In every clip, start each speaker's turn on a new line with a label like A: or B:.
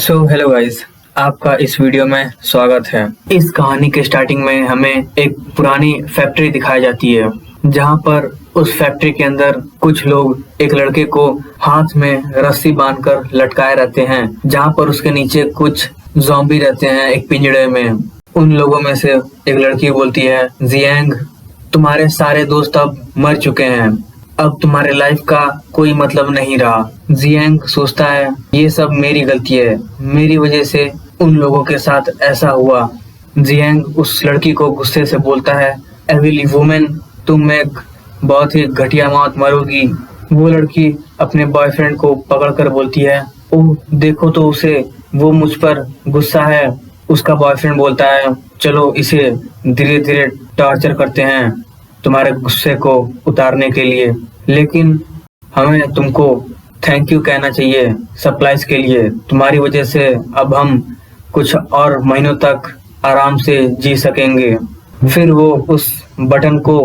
A: Hello guys, आपका इस video में स्वागत है। इस कहानी के स्टार्टिंग में हमें एक पुरानी फैक्ट्री दिखाई जाती है, जहां पर उस फैक्ट्री के अंदर कुछ लोग एक लड़के को हाथ में रस्सी बांधकर लटकाए रहते हैं, जहां पर उसके नीचे कुछ ज़ॉम्बी रहते हैं एक पिंजड़े में। उन लोगों में से एक लड़की बोलती है, जियांग, तुम्हारे सारे दोस्त अब मर चुके हैं, अब तुम्हारे लाइफ का कोई मतलब नहीं रहा। जियांग सोचता है, ये सब मेरी गलती है, मेरी वजह से उन लोगों के साथ ऐसा हुआ। जियांग उस लड़की को गुस्से से बोलता है, एविली वुमेन, तुम एक बहुत ही घटिया मौत मरोगी। वो लड़की अपने बॉयफ्रेंड को पकड़कर बोलती है, ओह देखो तो उसे, वो मुझ पर गुस्सा है। उसका बॉयफ्रेंड बोलता है, चलो इसे धीरे धीरे टॉर्चर करते हैं तुम्हारे गुस्से को उतारने के लिए, लेकिन हमें तुमको थैंक यू कहना चाहिए सप्लाईज के लिए। तुम्हारी वजह से अब हम कुछ और महीनों तक आराम से जी सकेंगे। फिर वो उस बटन को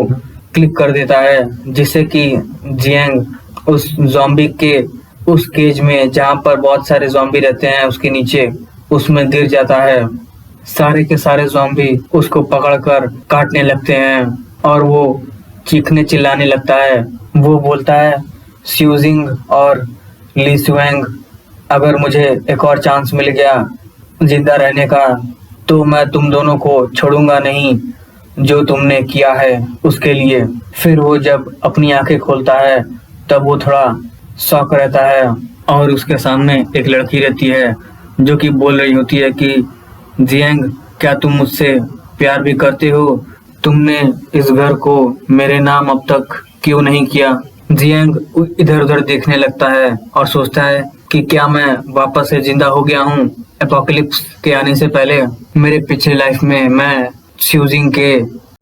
A: क्लिक कर देता है, जिससे कि जियांग उस ज़ॉम्बी के उस केज में, जहां पर बहुत सारे ज़ॉम्बी रहते हैं उसके नीचे, उसमें गिर जाता है। सारे के सारे ज़ॉम्बी उसको पकड़कर काटने लगते हैं और वो चीखने चिल्लाने लगता है। वो बोलता है, स्यूजिंग और ली सुएंग, अगर मुझे एक और चांस मिल गया जिंदा रहने का तो मैं तुम दोनों को छोड़ूंगा नहीं, जो तुमने किया है उसके लिए। फिर वो जब अपनी आंखें खोलता है तब वो थोड़ा शॉक रहता है और उसके सामने एक लड़की रहती है जो कि बोल रही होती है कि जियांग, क्या तुम मुझसे प्यार भी करते हो? तुमने इस घर को मेरे नाम अब तक क्यों नहीं किया? जियांग इधर उधर देखने लगता है और सोचता है कि क्या मैं वापस से जिंदा हो गया हूँ एपोकलिप्स के आने से पहले। मेरे पिछले लाइफ में मैं स्यूजिंग के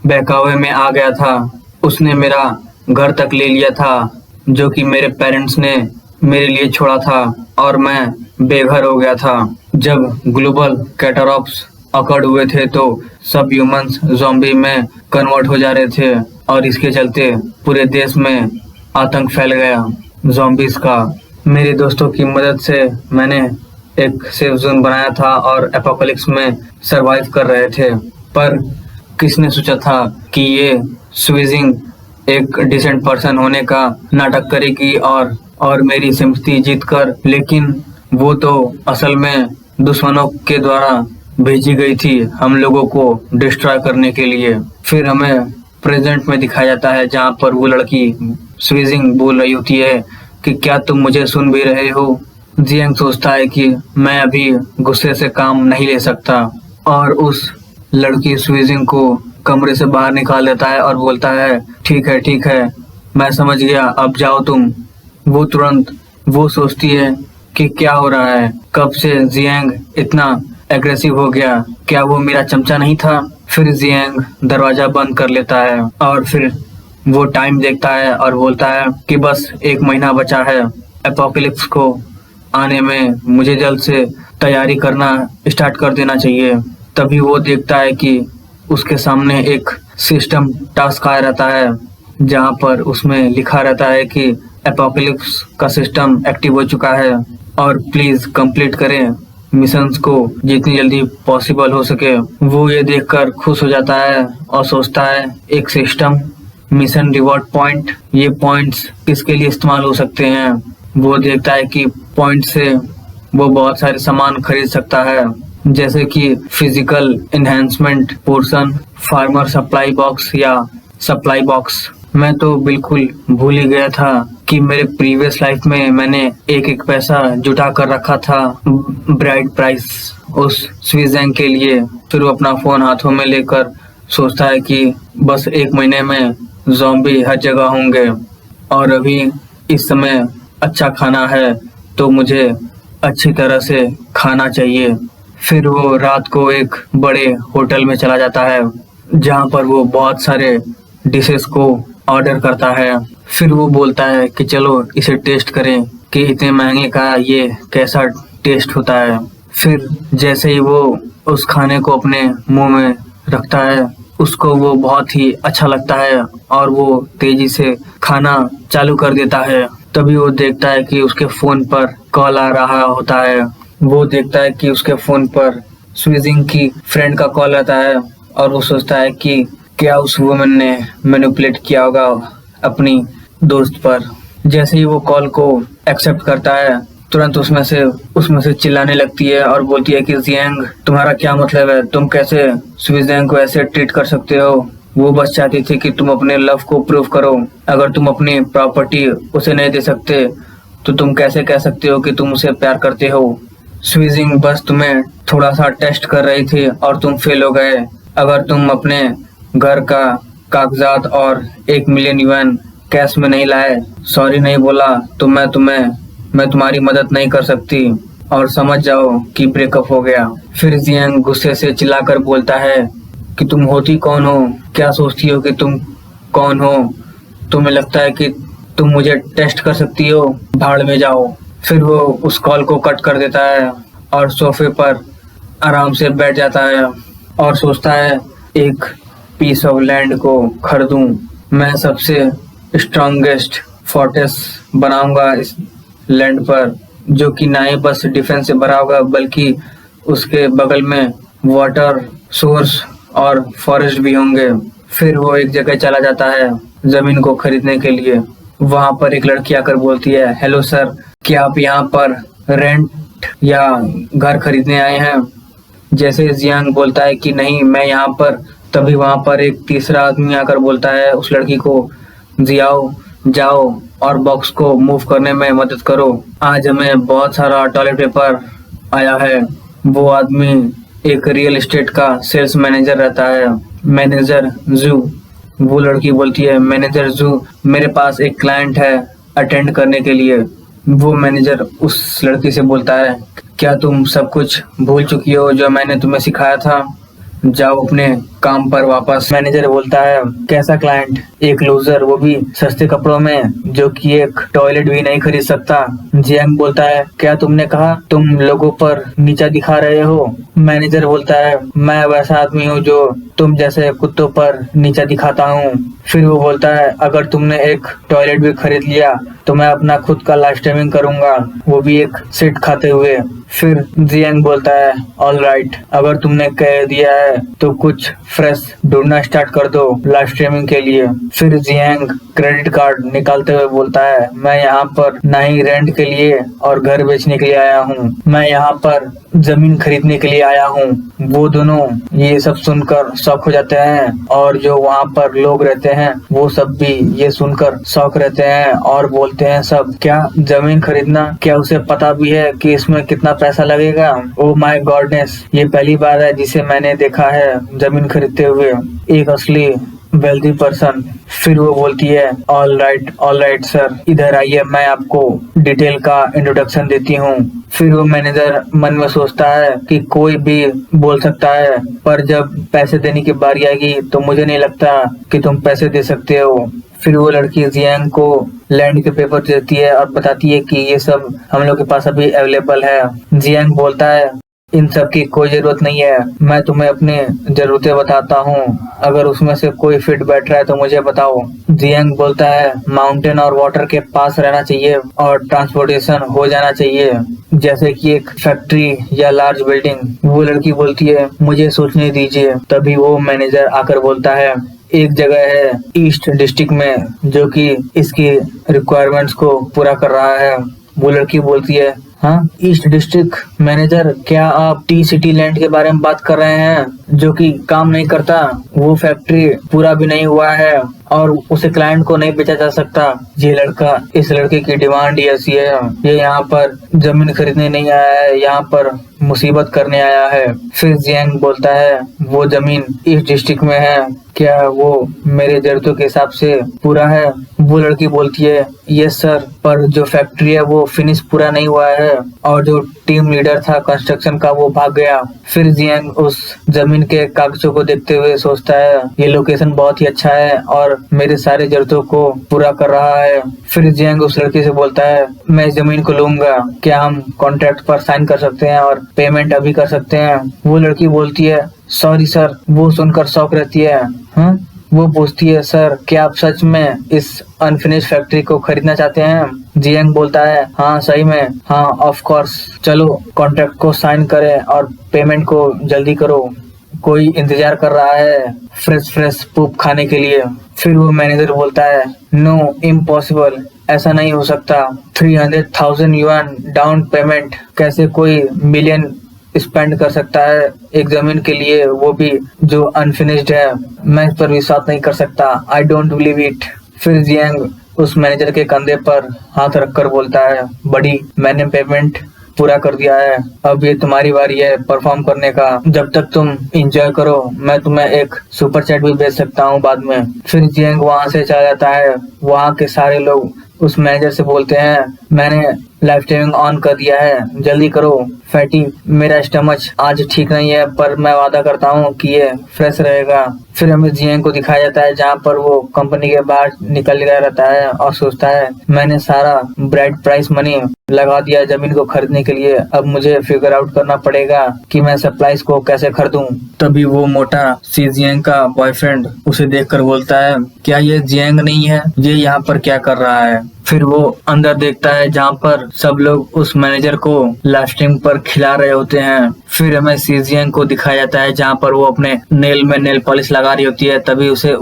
A: बहकावे में आ गया था, उसने मेरा घर तक ले लिया था जो कि मेरे पेरेंट्स ने मेरे लिए छोड़ा था और मैं बेघर हो गया था। जब ग्लोबल कैटारॉप्स अकड़ हुए थे तो सब ह्यूमंस ज़ॉम्बी में कन्वर्ट हो जा रहे थे और इसके चलते पूरे देश में आतंक फैल गया ज़ॉम्बीज का। मेरे दोस्तों की मदद से मैंने एक सेफ जोन बनाया था और एपोकलिप्स में सरवाइव कर रहे थे, पर किसने सोचा था कि ये स्वीजिंग एक डिसेंट पर्सन होने का नाटक करेगी और मेरी सिंपैथी जीतकर, लेकिन वो तो असल में दुश्मनों के द्वारा भेजी गई थी हम लोगों को डिस्ट्रॉय करने के लिए। फिर हमें प्रेजेंट में दिखाया जाता है जहाँ पर वो लड़की स्वीजिंग बोल रही होती है कि क्या तुम मुझे सुन भी रहे हो? जियांग सोचता है कि मैं अभी गुस्से से काम नहीं ले सकता और उस लड़की स्वीजिंग को कमरे से बाहर निकाल देता है और बोलता है, ठीक है, मैं समझ गया, अब जाओ तुम। वो तुरंत वो सोचती है कि क्या हो रहा है, कब से जियांग इतना एग्रेसिव हो गया, क्या वो मेरा चमचा नहीं था? फिर जियांग दरवाजा बंद कर लेता है और फिर वो टाइम देखता है और बोलता है कि बस 1 महीना बचा है एपोकलिप्स को आने में, मुझे जल्द से तैयारी करना स्टार्ट कर देना चाहिए। तभी वो देखता है कि उसके सामने एक सिस्टम टास्क आया रहता है जहाँ पर उसमें लिखा रहता है कि एपोकलिप्स का सिस्टम एक्टिव हो चुका है और प्लीज कंप्लीट करें मिशंस को जितनी जल्दी पॉसिबल हो सके। वो ये देखकर खुश हो जाता है और सोचता है, एक सिस्टम, मिशन रिवॉर्ड पॉइंट, ये पॉइंट्स किसके लिए इस्तेमाल हो सकते हैं? वो देखता है कि पॉइंट से वो बहुत सारे सामान खरीद सकता है, जैसे कि physical enhancement portion, farmer supply box या सप्लाई बॉक्स। मैं तो बिल्कुल भूल ही गया था कि मेरे प्रीवियस लाइफ में मैंने एक पैसा जुटा कर रखा था ब्राइड प्राइस उस स्वीजिंग के लिए। फिर वो अपना फोन हाथों में लेकर सोचता है कि बस 1 महीने में ज़ॉम्बी हर जगह होंगे और अभी इस समय अच्छा खाना है तो मुझे अच्छी तरह से खाना चाहिए। फिर वो रात को एक बड़े होटल में चला जाता है जहाँ पर वो बहुत सारे डिशेस को ऑर्डर करता है। फिर वो बोलता है कि चलो इसे टेस्ट करें कि इतने महंगे का ये कैसा टेस्ट होता है। फिर जैसे ही वो उस खाने को अपने मुंह में रखता है, उसको वो बहुत ही अच्छा लगता है और वो तेजी से खाना चालू कर देता है। तभी वो देखता है कि उसके फोन पर कॉल आ रहा होता है वो देखता है कि उसके फोन पर स्वीजिंग की फ्रेंड का कॉल आता है और वो सोचता है कि क्या उस वुमन ने मैनिपुलेट किया होगा अपनी दोस्त पर। जैसे ही वो कॉल को एक्सेप्ट करता है, तुरंत उसमें से चिल्लाने लगती है और बोलती है कि जियांग, तुम्हारा क्या मतलब है? तुम कैसे स्वीजिंग को ऐसे ट्रीट कर सकते हो? वो बस चाहती थी कि तुम अपने लव को प्रूव करो। अगर तुम अपनी प्रॉपर्टी उसे नहीं दे सकते तो तुम कैसे कह सकते हो कि तुम उसे प्यार करते हो? स्वीजिंग बस तुम्हें थोड़ा सा टेस्ट कर रही थी और तुम फेल हो गए। अगर तुम अपने घर का कागजात और 1 मिलियन युआन कैश में नहीं लाए, सॉरी नहीं बोला, तो मैं तुम्हारी मदद नहीं कर सकती और समझ जाओ कि ब्रेकअप हो गया। फिर जियांग गुस्से से चिल्लाकर बोलता है कि तुम होती कौन हो? क्या सोचती हो कि तुम कौन हो? तुम्हें लगता है कि तुम मुझे टेस्ट कर सकती हो? भाड़ में जाओ। फिर वो उस कॉल को कट कर देता है और सोफे पर आराम से बैठ जाता है और सोचता है, एक पीस ऑफ लैंड को खरीदूं। मैं सबसे स्ट्रॉन्गेस्ट फोर्ट्रेस बनाऊंगा इस लैंड पर, जो कि ना ही बस डिफेंस से भरा होगा बल्कि उसके बगल में वाटर सोर्स और फॉरेस्ट भी होंगे। फिर वो एक जगह चला जाता है जमीन को खरीदने के लिए। वहां पर एक लड़की आकर बोलती है, हेलो सर, क्या आप यहाँ पर रेंट या घर खरीदने आए हैं? जैसे जियांग बोलता है कि नहीं, मैं यहाँ पर, तभी वहां पर एक तीसरा आदमी आकर बोलता है उस लड़की को, जियाओ, जाओ और बॉक्स को मूव करने में मदद करो। आज हमें बहुत सारा टॉयलेट पेपर आया है। वो आदमी एक रियल एस्टेट का सेल्स मैनेजर रहता है, मैनेजर जू। वो लड़की बोलती है, मैनेजर जू, मेरे पास एक क्लाइंट है अटेंड करने के लिए। वो मैनेजर उस लड़की से बोलता है, क्या तुम सब कुछ भूल चुकी हो जो मैंने तुम्हें सिखाया था? जाओ अपने काम पर वापस। मैनेजर बोलता है, कैसा क्लाइंट? एक लूजर, वो भी सस्ते कपड़ों में, जो कि एक टॉयलेट भी नहीं खरीद सकता। जियांग बोलता है, क्या तुमने कहा तुम लोगों पर नीचा दिखा रहे हो? मैनेजर बोलता है, मैं वैसा आदमी हूँ जो तुम जैसे कुत्तों पर नीचा दिखाता हूँ। फिर वो बोलता है, अगर तुमने एक टॉयलेट भी खरीद लिया तो मैं अपना खुद का लाइव स्ट्रीमिंग करूंगा, वो भी एक सीट खाते हुए। फिर जियांग बोलता है, ऑल राइट, अगर तुमने कह दिया है तो कुछ फ्रेश ढूंढना स्टार्ट कर दो लाइव स्ट्रीमिंग के लिए। फिर जियांग क्रेडिट कार्ड निकालते हुए बोलता है, मैं यहाँ पर ना ही रेंट के लिए और घर बेचने के लिए आया हूँ, मैं यहाँ पर जमीन खरीदने के लिए आया हूँ। वो दोनों ये सब सुनकर शॉक हो जाते हैं और जो वहाँ पर लोग रहते हैं वो सब भी ये सुनकर शॉक रहते हैं और बोलते हैं सब, क्या जमीन खरीदना? क्या उसे पता भी है कि इसमें कितना पैसा लगेगा? ओ माय गॉडनेस, ये पहली बार है जिसे मैंने देखा है जमीन खरीदते हुए एक असली वेल्दी पर्सन। फिर वो बोलती है, ऑल राइट सर, इधर आइए, मैं आपको डिटेल का इंट्रोडक्शन देती हूँ। फिर वो मैनेजर मन में सोचता है कि कोई भी बोल सकता है, पर जब पैसे देने की बारी आएगी तो मुझे नहीं लगता कि तुम पैसे दे सकते हो। फिर वो लड़की जियांग को लैंड के पेपर देती है और बताती है कि ये सब हम लोग के पास अभी अवेलेबल है। जियांग बोलता है, इन सब की कोई जरूरत नहीं है, मैं तुम्हें अपनी जरूरतें बताता हूँ, अगर उसमें से कोई फिट बैठ रहा है तो मुझे बताओ। जियांग बोलता है, माउंटेन और वाटर के पास रहना चाहिए और ट्रांसपोर्टेशन हो जाना चाहिए, जैसे कि एक फैक्ट्री या लार्ज बिल्डिंग। वो लड़की बोलती है, मुझे सोचने दीजिए। तभी वो मैनेजर आकर बोलता है, एक जगह है ईस्ट डिस्ट्रिक्ट में जो कि इसकी रिक्वायरमेंट्स को पूरा कर रहा है। वो लड़की बोलती है, हाँ, ईस्ट डिस्ट्रिक्ट मैनेजर, क्या आप टी सिटी लैंड के बारे में बात कर रहे हैं जो कि काम नहीं करता? वो फैक्ट्री पूरा भी नहीं हुआ है और उसे क्लाइंट को नहीं बेचा जा सकता। ये लड़का, इस लड़के की डिमांड ही ऐसी है, ये यहाँ पर जमीन खरीदने नहीं आया है, यहाँ पर मुसीबत करने आया है। फिर जियांग बोलता है, वो जमीन ईस्ट डिस्ट्रिक्ट में है, क्या वो मेरे जरूरतों के हिसाब से पूरा है? वो लड़की बोलती है, यस सर, पर जो फैक्ट्री है वो फिनिश पूरा नहीं हुआ है और जो टीम लीडर था कंस्ट्रक्शन का वो भाग गया। फिर जियांग उस जमीन के कागजों को देखते हुए सोचता है, ये लोकेशन बहुत ही अच्छा है और मेरे सारे जरूरतों को पूरा कर रहा है। फिर जियांग उस लड़की से बोलता है, मैं इस जमीन को लूंगा, क्या हम कॉन्ट्रैक्ट पर साइन कर सकते हैं और पेमेंट अभी कर सकते हैं? वो लड़की बोलती है, सॉरी सर। वो सुनकर शॉक रहती है, हाँ, वो पूछती है, सर क्या आप सच में इस अनफिनिश फैक्ट्री को खरीदना चाहते हैं? जियांग बोलता है, हाँ सही में, हाँ ऑफ कोर्स, चलो कॉन्ट्रैक्ट को साइन करें और पेमेंट को जल्दी करो, कोई इंतजार कर रहा है फ्रेश पूप खाने के लिए। फिर वो मैनेजर बोलता है, नो इम्पॉसिबल, ऐसा नहीं हो सकता, 300,000 युआन डाउन पेमेंट, कैसे कोई मिलियन स्पेंड कर सकता है एक जमीन के लिए, वो भी जो अनफिनिश्ड है? मैं इस पर विश्वास नहीं कर सकता, आई डोंट बिलीव इट। फिर जियांग उस मैनेजर के कंधे पर हाथ रखकर बोलता है, बड़ी, मैंने पेमेंट पूरा कर दिया है, अब ये तुम्हारी बारी है परफॉर्म करने का, जब तक तुम एंजॉय करो मैं तुम्हें एक सुपर चैट भी भेज सकता हूँ बाद में। फिर जियांग वहाँ से चला जाता है। वहाँ के सारे लोग उस मैनेजर से बोलते हैं, मैंने लाइव स्ट्रीमिंग ऑन कर दिया है, जल्दी करो फैटी, मेरा स्टमच आज ठीक नहीं है पर मैं वादा करता हूँ कि ये फ्रेश रहेगा। फिर हमें जियांग को दिखाया जाता है जहाँ पर वो कंपनी के बाहर निकल गया रहता है और सोचता है, मैंने सारा ब्राइट प्राइस मनी लगा दिया जमीन को खरीदने के लिए, अब मुझे फिगर आउट करना पड़ेगा कि मैं सप्लाईज को कैसे खरीदूं। तभी वो मोटा सी जियांग का बॉयफ्रेंड उसे देखकर बोलता है, क्या ये जियांग नहीं है? ये यहाँ पर क्या कर रहा है? फिर वो अंदर देखता है जहाँ पर सब लोग उस मैनेजर को लाइव स्ट्रीम पर खिला रहे होते हैं। फिर हमें सी जियांग को दिखाया जाता है जहाँ पर वो अपने नेल में नेल पॉलिश लगा रही होती है। तभी उसे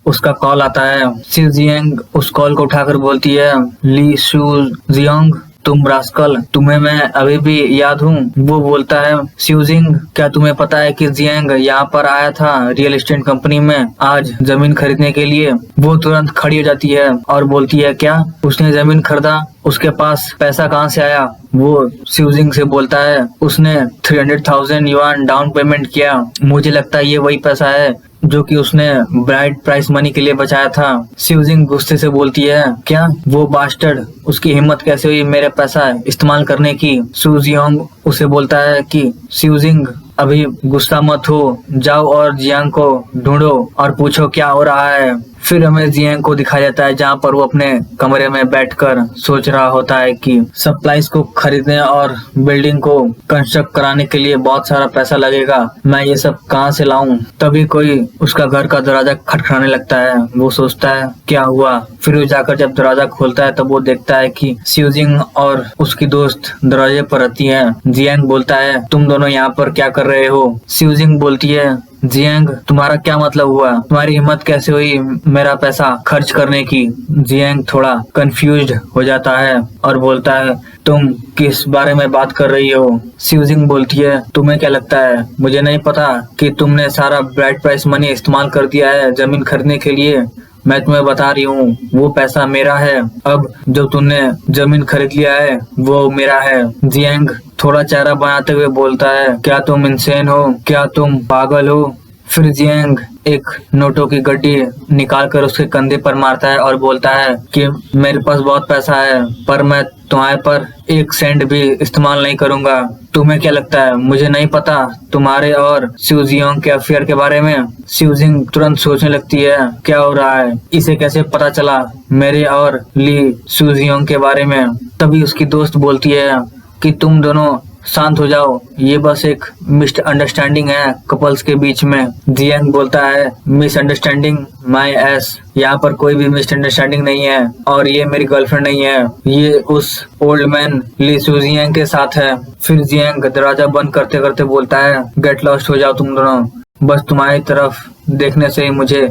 A: उसका कॉल आता है। सी जियांग उस कॉल को उठाकर बोलती है, ली शू जियांग, तुम रास्कल, तुम्हें मैं अभी भी याद हूँ। वो बोलता है, स्यूजिंग, क्या तुम्हें पता है कि जियांग यहाँ पर आया था रियल एस्टेट कंपनी में आज जमीन खरीदने के लिए? वो तुरंत खड़ी हो जाती है और बोलती है, क्या उसने जमीन खरीदा? उसके पास पैसा कहाँ से आया? वो स्यूजिंग से बोलता है, उसने 300,000 युआन डाउन पेमेंट किया, मुझे लगता है ये वही पैसा है जो कि उसने ब्राइट प्राइस मनी के लिए बचाया था। स्यूजिंग गुस्से से बोलती है, क्या वो बास्टर्ड, उसकी हिम्मत कैसे हुई मेरे पैसा इस्तेमाल करने की? सू जियांग उसे बोलता है कि स्यूजिंग अभी गुस्सा मत हो, जाओ और जियांग को ढूंढो और पूछो क्या हो रहा है। फिर हमें जियांग को दिखाया जाता है जहाँ पर वो अपने कमरे में बैठकर सोच रहा होता है कि सप्लाईज को खरीदने और बिल्डिंग को कंस्ट्रक्ट कराने के लिए बहुत सारा पैसा लगेगा, मैं ये सब कहाँ से लाऊं? तभी कोई उसका घर का दरवाजा खटखटाने लगता है। वो सोचता है क्या हुआ? फिर वो जाकर जब दरवाजा खोलता है तब वो देखता है कि स्यूजिंग और उसकी दोस्त दरवाजे पर रहती है। जियांग बोलता है, तुम दोनों यहाँ पर क्या कर रहे हो? स्यूजिंग बोलती है, जियांग, तुम्हारा क्या मतलब हुआ? तुम्हारी हिम्मत कैसे हुई मेरा पैसा खर्च करने की? जियांग थोड़ा कंफ्यूज्ड हो जाता है और बोलता है, तुम किस बारे में बात कर रही हो? स्यूजिंग बोलती है, तुम्हें क्या लगता है मुझे नहीं पता कि तुमने सारा ब्राइट प्राइस मनी इस्तेमाल कर दिया है जमीन खरीदने के लिए? मैं तुम्हें बता रही हूँ वो पैसा मेरा है, अब जो तुमने जमीन खरीद लिया है वो मेरा है। जियांग थोड़ा चेहरा बनाते हुए बोलता है, क्या तुम इंसेन हो? क्या तुम पागल हो? फिर जियांग एक नोटों की गड्डी निकाल कर उसके कंधे पर मारता है और बोलता है कि मेरे पास बहुत पैसा है पर मैं तुम्हारे पर 1 सेंट भी इस्तेमाल नहीं करूंगा। तुम्हें क्या लगता है मुझे नहीं पता तुम्हारे और सू जियांग के अफेयर के बारे में? स्यूजिंग तुरंत सोचने लगती है, क्या हो रहा है? इसे कैसे पता चला मेरे और ली सू जियांग के बारे में? तभी उसकी दोस्त बोलती है कि तुम दोनों शांत हो जाओ, ये बस एक मिसअंडरस्टैंडिंग है कपल्स के बीच में। जियांग बोलता है, मिसअंडरस्टैंडिंग माय एस, यहाँ पर कोई भी मिसअंडरस्टैंडिंग नहीं है और ये मेरी गर्लफ्रेंड नहीं है, ये उस ओल्ड मैन ली सू जियांग के साथ है। फिर जियांग दरवाजा बंद करते करते बोलता है, गेट लॉस्ट हो जाओ तुम दोनों, बस तुम्हारी तरफ देखने से ही मुझे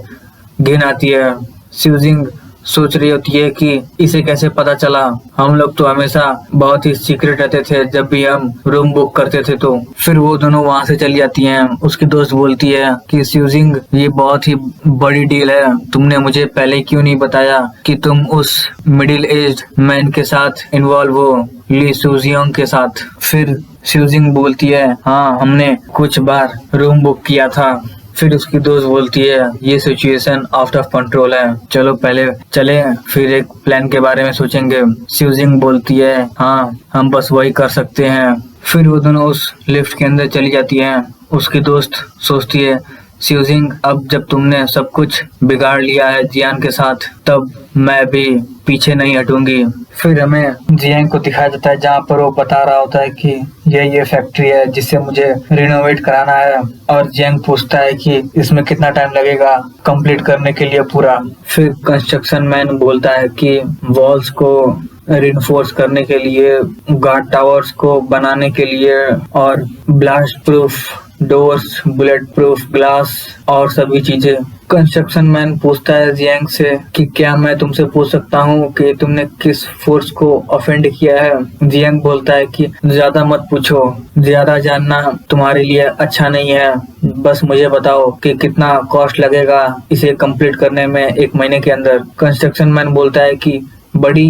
A: घिन आती है। स्यूजिंग सोच रही होती है कि इसे कैसे पता चला, हम लोग तो हमेशा बहुत ही सीक्रेट रहते थे जब भी हम रूम बुक करते थे। तो फिर वो दोनों वहाँ से चली जाती हैं। उसकी दोस्त बोलती है कि स्यूजिंग ये बहुत ही बड़ी डील है, तुमने मुझे पहले क्यों नहीं बताया कि तुम उस मिडिल एज्ड मैन के साथ इन्वॉल्व हो, ली सू जियांग के साथ। फिर स्यूजिंग बोलती है, हाँ हमने कुछ बार रूम बुक किया था। फिर उसकी दोस्त बोलती है, ये सिचुएशन आउट ऑफ कंट्रोल है, चलो पहले चले फिर एक प्लान के बारे में सोचेंगे। स्यूजिंग बोलती है, हाँ हम बस वही कर सकते हैं। फिर वो दोनों उस लिफ्ट के अंदर चली जाती हैं। उसकी दोस्त सोचती है, स्यूजिंग अब जब तुमने सब कुछ बिगाड़ लिया है जियान के साथ, तब मैं भी पीछे नहीं हटूंगी। फिर हमें जियांग को दिखाया जाता है जहाँ पर वो बता रहा होता है कि ये फैक्ट्री है जिसे मुझे रिनोवेट कराना है, और जियांग पूछता है कि इसमें कितना टाइम लगेगा कंप्लीट करने के लिए पूरा। फिर कंस्ट्रक्शन मैन बोलता है कि वॉल्स को रिइंफोर्स करने के लिए, गार्ड टावर्स को बनाने के लिए, और blast proof doors, bullet proof glass और सभी चीजें। कंस्ट्रक्शन मैन पूछता है जियांग से कि क्या मैं तुमसे पूछ सकता हूँ कि तुमने किस फोर्स को ऑफेंड किया है। जियांग बोलता है कि ज्यादा मत पूछो, ज्यादा जानना तुम्हारे लिए अच्छा नहीं है, बस मुझे बताओ कि कितना कॉस्ट लगेगा इसे कंप्लीट करने में 1 महीने के अंदर। कंस्ट्रक्शन मैन बोलता है कि बड़ी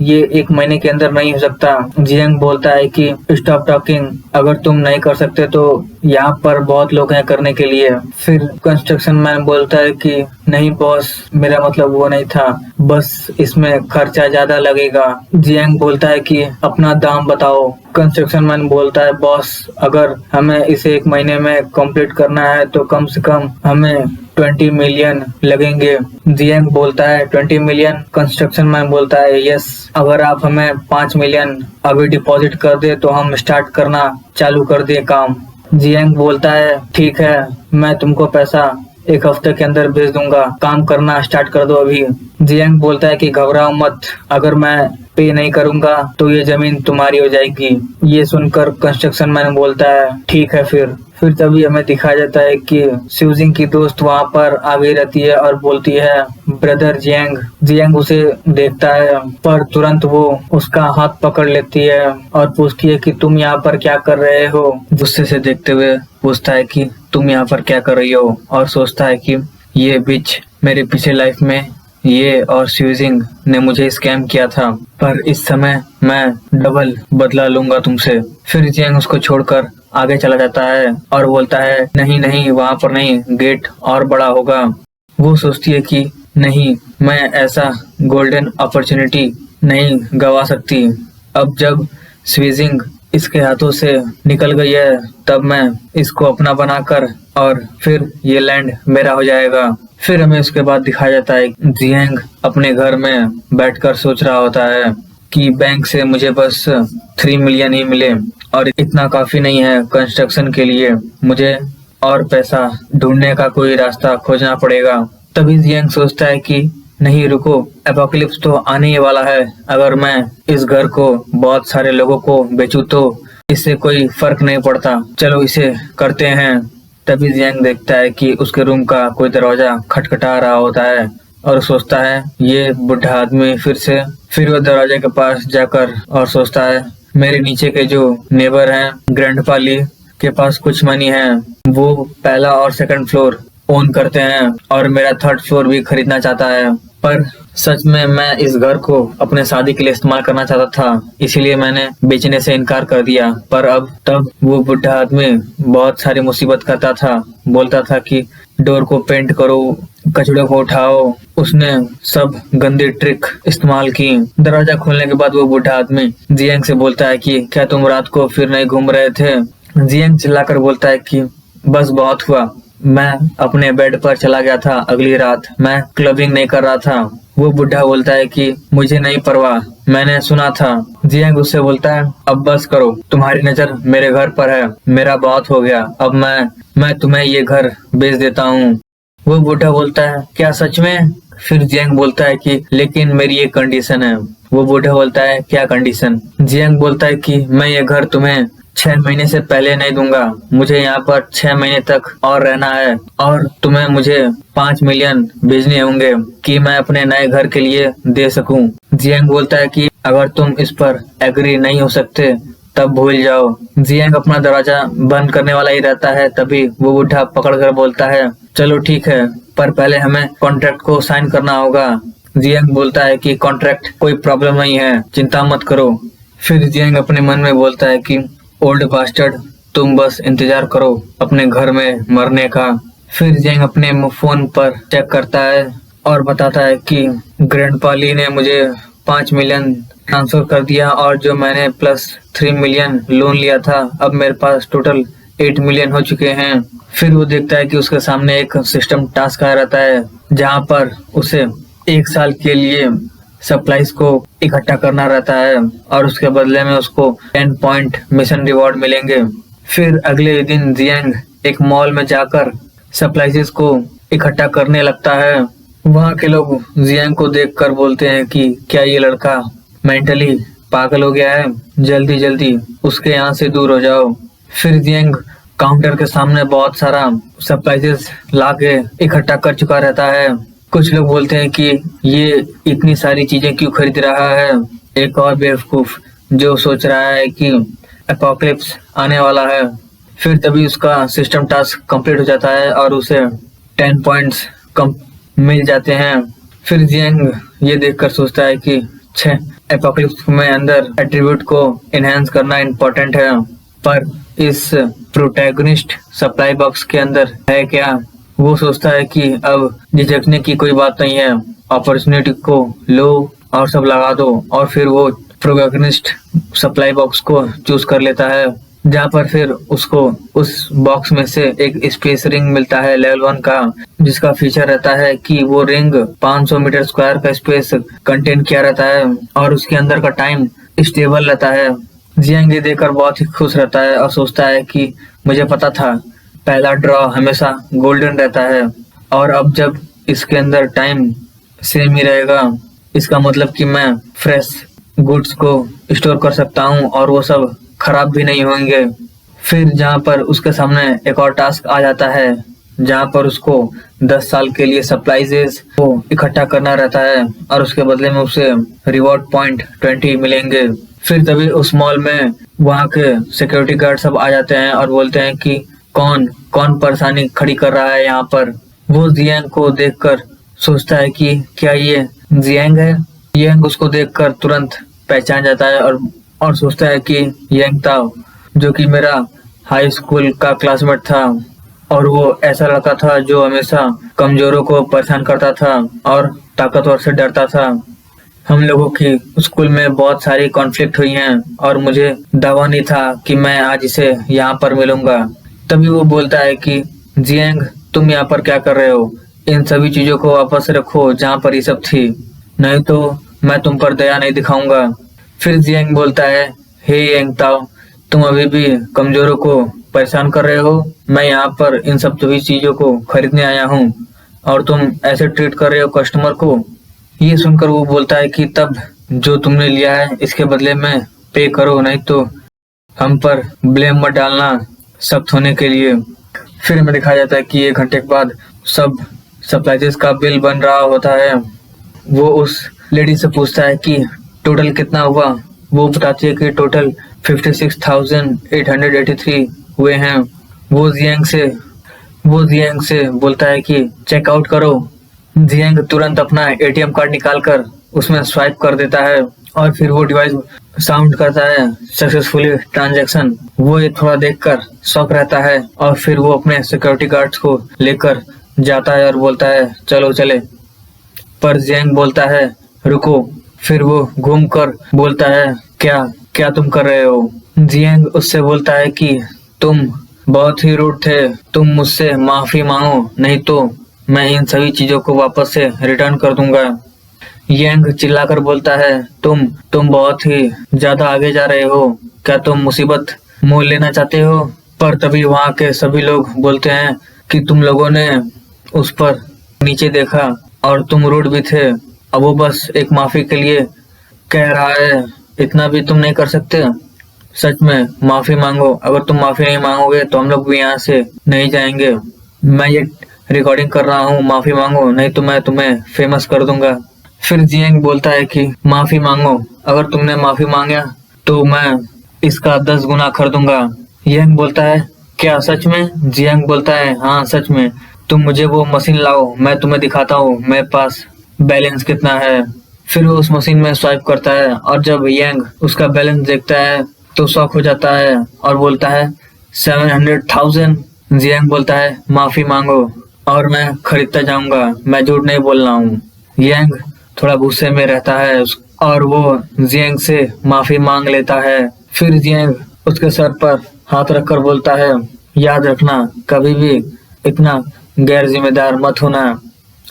A: ये 1 महीने के अंदर नहीं हो सकता। जियांग बोलता है कि स्टॉप टॉकिंग, अगर तुम नहीं कर सकते तो यहाँ पर बहुत लोग हैं करने के लिए। फिर कंस्ट्रक्शन मैन बोलता है कि नहीं बॉस, मेरा मतलब वो नहीं था, बस इसमें खर्चा ज्यादा लगेगा। जियांग बोलता है कि अपना दाम बताओ। कंस्ट्रक्शन मैन बोलता है बॉस, अगर हमें इसे 1 महीने में कंप्लीट करना है तो कम से कम हमें 20 मिलियन लगेंगे। जियांग बोलता है 20 मिलियन। कंस्ट्रक्शन मैन बोलता है यस, अगर आप हमें 5 मिलियन अभी डिपॉजिट कर दे तो हम स्टार्ट करना चालू कर दे काम। जियांग बोलता है ठीक है, मैं तुमको पैसा 1 हफ्ते के अंदर भेज दूंगा, काम करना स्टार्ट कर दो अभी। जियांग बोलता है कि घबराओ मत, अगर मैं पे नहीं करूंगा तो ये जमीन तुम्हारी हो जाएगी। ये सुनकर कंस्ट्रक्शन मैन बोलता है ठीक है। फिर तभी हमें दिखाया जाता है कि स्यूजिंग की दोस्त वहाँ पर आ गई रहती है और बोलती है ब्रदर जियांग। जियांग उसे देखता है पर तुरंत वो उसका हाथ पकड़ लेती है और पूछती है कि तुम यहाँ पर क्या कर रहे हो। गुस्से से देखते हुए पूछता है कि तुम यहाँ पर क्या कर रही हो, और सोचता है कि ये बिच मेरे पिछले लाइफ में ये और स्यूजिंग ने मुझे स्कैम किया था, पर इस समय मैं डबल बदला लूंगा तुमसे। फिर जियांग उसको छोड़कर आगे चला जाता है और बोलता है नहीं नहीं, वहाँ पर नहीं, गेट और बड़ा होगा। वो सोचती है कि नहीं, मैं ऐसा गोल्डन अपॉर्चुनिटी नहीं गवा सकती। अब जब स्वीजिंग इसके हाथों से निकल गई है तब मैं इसको अपना बनाकर और फिर ये लैंड मेरा हो जाएगा। फिर हमें उसके बाद दिखाया जाता है जियांग अपने घर में बैठकर सोच रहा होता है कि बैंक से मुझे बस 3 मिलियन ही मिले और इतना काफी नहीं है कंस्ट्रक्शन के लिए, मुझे और पैसा ढूंढने का कोई रास्ता खोजना पड़ेगा। तभी जियांग सोचता है कि नहीं रुको, एपोकलिप्स तो आने ही वाला है, अगर मैं इस घर को बहुत सारे लोगों को बेचूं तो इससे कोई फर्क नहीं पड़ता, चलो इसे करते हैं। तभी जियांग देखता है कि उसके रूम का कोई दरवाजा खटखटा रहा होता है और सोचता है ये बुढ़ा आदमी फिर वो दरवाजे के पास जाकर और सोचता है मेरे नीचे के जो नेबर हैं ग्रैंडपा ली के पास कुछ मनी है, वो पहला और 2nd फ्लोर ओन करते हैं और मेरा 3rd फ्लोर भी खरीदना चाहता है, पर सच में मैं इस घर को अपने शादी के लिए इस्तेमाल करना चाहता था, इसीलिए मैंने बेचने से इनकार कर दिया। पर अब तब वो बुढ़ा आदमी बहुत सारी मुसीबत करता था, बोलता था कि डोर को पेंट करो, कचड़े को उठाओ, उसने सब गंदी ट्रिक इस्तेमाल की। दरवाजा खोलने के बाद वो बुढ़ा आदमी जियांग से बोलता है कि क्या तुम रात को फिर नहीं घूम रहे थे। जियांग चिल्लाकर बोलता है कि बस बहुत हुआ, मैं अपने बेड पर चला गया था, अगली रात मैं क्लबिंग नहीं कर रहा था। वो बुढ़ा बोलता है कि मुझे नहीं परवाह, मैंने सुना था। जियांग उससे बोलता है अब बस करो, तुम्हारी नजर मेरे घर पर है, मेरा बहुत हो गया, अब मैं तुम्हें ये घर बेच देता हूँ। वो बुढ़ा बोलता है क्या सच में? फिर जियांग बोलता है कि लेकिन मेरी एक कंडीशन है। वो बुढ़ा बोलता है क्या कंडीशन? जियांग बोलता है कि मैं ये घर तुम्हें 6 महीने से पहले नहीं दूंगा, मुझे यहाँ पर 6 महीने तक और रहना है और तुम्हें मुझे 5 मिलियन भेजने होंगे कि मैं अपने नए घर के लिए दे सकूं। जियांग बोलता है कि अगर तुम इस पर एग्री नहीं हो सकते तब भूल जाओ। जियांग अपना दरवाजा बंद करने वाला ही रहता है, तभी वो बुढ़ा पकड़ कर बोलता है चलो ठीक है, पर पहले हमें कॉन्ट्रैक्ट को साइन करना होगा। जियांग बोलता है कि कॉन्ट्रैक्ट कोई प्रॉब्लम नहीं है, चिंता मत करो। फिर जियांग अपने मन में बोलता है कि ओल्ड बास्टर्ड, तुम बस इंतजार करो अपने घर में मरने का। फिर जियांग अपने फोन पर चेक करता है और बताता है कि ग्रैंडपा ली ने मुझे 5 मिलियन ट्रांसफर कर दिया और जो मैंने प्लस 3 मिलियन लोन लिया था, अब मेरे पास टोटल 8 मिलियन हो चुके हैं। फिर वो देखता है कि उसके सामने एक सिस्टम टास्क आ रहता है जहाँ पर उसे 1 साल के लिए सप्लाईज को इकट्ठा करना रहता है और उसके बदले में उसको 10 पॉइंट मिशन रिवॉर्ड मिलेंगे। फिर अगले दिन जियांग एक मॉल में जाकर सप्लाईज को इकट्ठा करने लगता है। वहाँ के लोग जियांग को देखकर बोलते हैं कि क्या ये लड़का मेंटली पागल हो गया है, जल्दी जल्दी उसके यहाँ से दूर हो जाओ। फिर जियांग काउंटर के सामने बहुत सारा सप्लाईज ला के इकट्ठा कर चुका रहता है। कुछ लोग बोलते हैं कि ये इतनी सारी चीजें क्यों खरीद रहा है। एक और बेवकूफ जो सोच रहा है कि एपोकलिप्स आने वाला है। फिर तभी उसका सिस्टम टास्क कंप्लीट हो जाता है और उसे 10 पॉइंट्स कम मिल जाते हैं। फिर जियांग ये देखकर सोचता है कि एपोकलिप्स में अंदर एट्रीब्यूट को एनहांस करना इम्पोर्टेंट है, पर इस प्रोटैगनिस्ट सप्लाई बॉक्स के अंदर है क्या। वो सोचता है कि अब झिझकने की कोई बात नहीं है, अपॉर्चुनिटी को लो और सब लगा दो। और फिर वो प्रोटैगनिस्ट सप्लाई बॉक्स को चूज कर लेता है, जहाँ पर फिर उसको उस बॉक्स में से एक स्पेस रिंग मिलता है लेवल 1 का, जिसका फीचर रहता है कि वो रिंग 500 मीटर स्क्वायर का स्पेस कंटेन किया रहता है और उसके अंदर का टाइम स्टेबल रहता है। जियांग ये देखकर बहुत ही खुश रहता है और सोचता है कि मुझे पता था पहला ड्रॉ हमेशा गोल्डन रहता है और अब जब इसके अंदर टाइम सेम ही रहेगा, इसका मतलब कि मैं फ्रेश गुड्स को स्टोर कर सकता हूँ और वो सब खराब भी नहीं होंगे। फिर जहाँ पर उसके सामने एक और टास्क आ जाता है, जहाँ पर उसको 10 साल के लिए सप्लाईजेस को इकट्ठा करना रहता है और उसके बदले में उसे रिवॉर्ड पॉइंट 20 मिलेंगे। फिर तभी उस मॉल में वहाँ के सिक्योरिटी गार्ड सब आ जाते हैं और बोलते हैं कि कौन कौन परेशानी खड़ी कर रहा है यहाँ पर। वो जियांग को देखकर सोचता है कि क्या ये जियांग है। जियांग उसको देखकर तुरंत पहचान जाता है और सोचता है कि यांग ताओ, जो कि मेरा हाई स्कूल का क्लासमेट था और वो ऐसा लड़का था जो हमेशा कमजोरों को परेशान करता था और ताकतवर से डरता था। हम लोगों की स्कूल में बहुत सारी कॉन्फ्लिक्ट हुई हैं और मुझे दावा नहीं था कि मैं आज इसे यहाँ पर मिलूंगा। तभी वो बोलता है कि जियांग, तुम यहाँ पर क्या कर रहे हो? इन सभी चीजों को वापस रखो जहाँ पर ये सब थी, नहीं तो मैं तुम पर दया नहीं दिखाऊंगा। फिर जियांग बोलता है, हे यांग ताओ, तुम अभी भी कमजोरों को परेशान कर रहे हो। मैं यहाँ पर इन सब सभी चीजों को खरीदने आया हूँ और तुम ऐसे ट्रीट कर रहे हो कस्टमर को। ये सुनकर वो बोलता है कि तब जो तुमने लिया है इसके बदले में पे करो, नहीं तो हम पर ब्लेम मत डालना सख्त होने के लिए। फिर हमें दिखाया जाता है कि 1 घंटे के बाद सब सप्लाईज का बिल बन रहा होता है। वो उस लेडी से पूछता है कि टोटल कितना हुआ। वो बताती है कि टोटल 56,883 हुए हैं। वो जियांग से बोलता है कि चेकआउट करो। जियांग तुरंत अपना एटीएम कार्ड निकालकर उसमें स्वाइप कर देता है और फिर वो डिवाइस साउंड करता है, सक्सेसफुली ट्रांजैक्शन। वो ये थोड़ा देखकर शॉक रहता है और फिर वो अपने सिक्योरिटी गार्ड्स को लेकर जाता है और बोलता है चलो चले। पर जियांग बोलता है रुको। फिर वो घूमकर बोलता है क्या तुम कर रहे हो? जियांग उससे बोलता है कि तुम बहुत ही रूड थे, तुम मुझसे माफी मांगो, नहीं तो मैं इन सभी चीजों को वापस से रिटर्न कर दूंगा। यांग चिल्लाकर बोलता है तुम बहुत ही ज्यादा आगे जा रहे हो, क्या तुम मुसीबत मोल लेना चाहते हो? पर तभी वहाँ के सभी लोग बोलते हैं कि तुम लोगों ने उस पर नीचे देखा और तुम रूड भी थे। अब वो बस एक माफी के लिए कह रहा है, इतना भी तुम नहीं कर सकते? सच में माफी मांगो, अगर तुम माफी नहीं मांगोगे तो हम लोग भी यहाँ से नहीं जाएंगे। मैं ये रिकॉर्डिंग कर रहा हूँ, माफी मांगो, नहीं तो मैं तुम्हें फेमस कर दूंगा। फिर जियांग बोलता है कि माफी मांगो, अगर तुमने माफी मांगा तो मैं इसका 10 गुना कर दूंगा। यांग बोलता है क्या सच में? जियांग बोलता है हाँ सच में, तुम मुझे वो मशीन लाओ, मैं तुम्हें दिखाता हूँ मेरे पास बैलेंस कितना है। फिर वो उस मशीन में स्वाइप करता है और जब यांग उसका बैलेंस देखता है तो शॉक हो जाता है और बोलता है 700,000। जियांग बोलता है माफी मांगो और मैं खरीदता जाऊंगा, मैं झूठ नहीं बोल रहा हूँ। यांग थोड़ा गुस्से में रहता है और वो जियांग से माफी मांग लेता है। फिर जियांग उसके सर पर हाथ रखकर बोलता है याद रखना, कभी भी इतना गैर जिम्मेदार मत होना,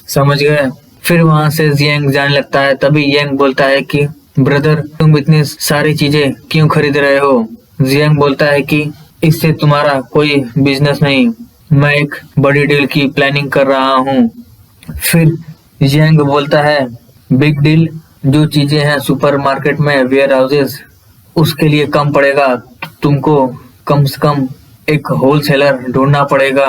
A: समझ गए? फिर वहां से जियांग जाने लगता है। तभी यांग बोलता है कि ब्रदर, तुम इतनी सारी चीजें क्यों खरीद रहे हो? जियांग बोलता है कि इससे तुम्हारा कोई बिजनेस नहीं, मैं एक बड़ी डील की प्लानिंग कर रहा हूँ। फिर जियांग बोलता है, बिग डील? जो चीजें हैं सुपरमार्केट में, वेयर हाउसेस, उसके लिए कम पड़ेगा, तुमको कम से कम एक होलसेलर ढूंढना पड़ेगा।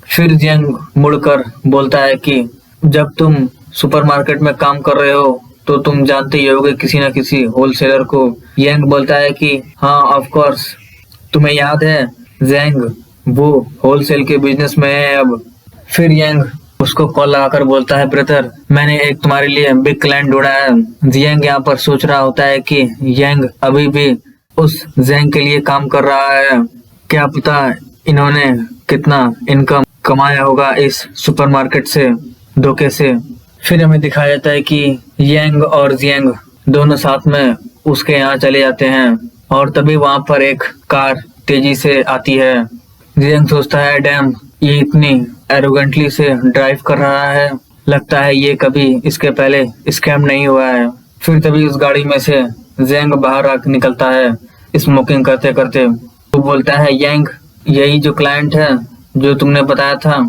A: फिर जियांग मुड़कर बोलता है कि जब तुम सुपरमार्केट में काम कर रहे हो तो तुम जानते ही होगे किसी न किसी होलसेलर को। यांग बोलता है कि हाँ ऑफ कोर्स, तुम्हें याद है जियांग वो होलसेल के बिजनेस में है अब। फिर यांग उसको कॉल लगाकर बोलता है, ब्रदर मैंने एक तुम्हारे लिए बिग क्लाइंट ढूंढा है। जियांग यहाँ पर सोच रहा होता है कि यांग अभी भी उस जियांग के लिए काम कर रहा है, क्या पता इन्होंने कितना इनकम कमाया होगा इस सुपरमार्केट से, धोखे से। फिर हमें दिखाया जाता है कि यांग और जियांग दोनों साथ में उसके यहाँ चले जाते हैं और तभी वहां पर एक कार तेजी से आती है। जियांग सोचता है, डैम, ये इतनी एरोगेंटली से ड्राइव कर रहा है, लगता है ये कभी इसके पहले स्कैम नहीं हुआ है। फिर तभी उस गाड़ी में से जियांग बाहर आकर निकलता है स्मोकिंग करते करते। वो बोलता है, यांग यही जो क्लाइंट है जो तुमने बताया था?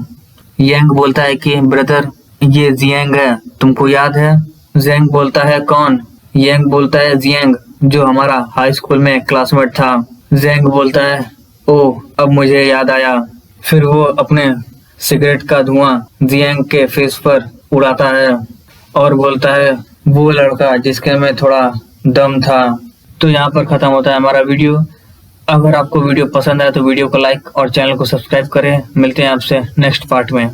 A: यांग बोलता है कि ब्रदर ये जियांग है, तुमको याद है? जियांग बोलता है, कौन? यांग बोलता है, जियांग जो हमारा हाई स्कूल में क्लासमेट था। जियांग बोलता है, ओ अब मुझे याद आया। फिर वो अपने सिगरेट का धुआं जियांग के फेस पर उड़ाता है और बोलता है, वो लड़का जिसके में थोड़ा दम था। तो यहाँ पर खत्म होता है हमारा वीडियो। अगर आपको वीडियो पसंद आए तो वीडियो को लाइक और चैनल को सब्सक्राइब करें। मिलते हैं आपसे नेक्स्ट पार्ट में।